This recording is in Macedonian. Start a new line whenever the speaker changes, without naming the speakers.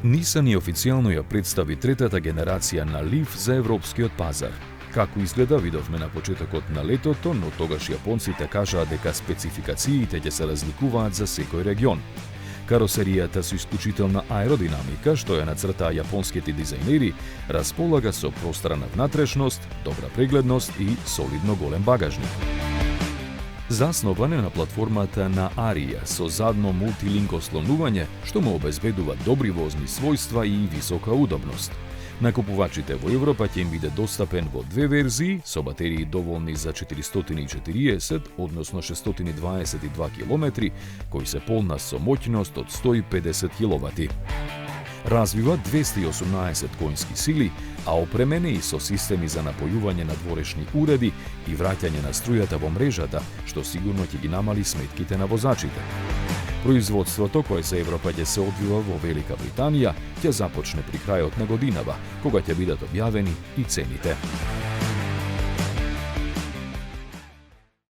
Nissan je официјално ја представи третата генерација на Leaf за европскиот пазар. Како изгледа видовме на почетокот на летото, но тогаш јапонците кажаа дека спецификациите ќе се разликуваат за секој регион. Каросеријата со исклучителна аеродинамика, што ја нацртаа јапонските дизајнери, располага со пространа внатрешност, добра прегледност и солидно голем багажник. Заснован е на платформата на Арија со задно мултилинк ослонување, што му обезбедува добри возни својства и висока удобност. На купувачите во Европа ќе им биде достапен во две верзии со батерии доволни за 440, односно 622 км, кои се полна со моќност од 150 кW. Развива 218 коњски сили, а опремен е и со системи за напојување на дворешни уреди и враќање на струјата во мрежата, што сигурно ќе ги намали сметките на возачите. Производството, кое за Европа ќе се одвива во Велика Британија, ќе започне при крајот на годинава, кога ќе бидат објавени и цените.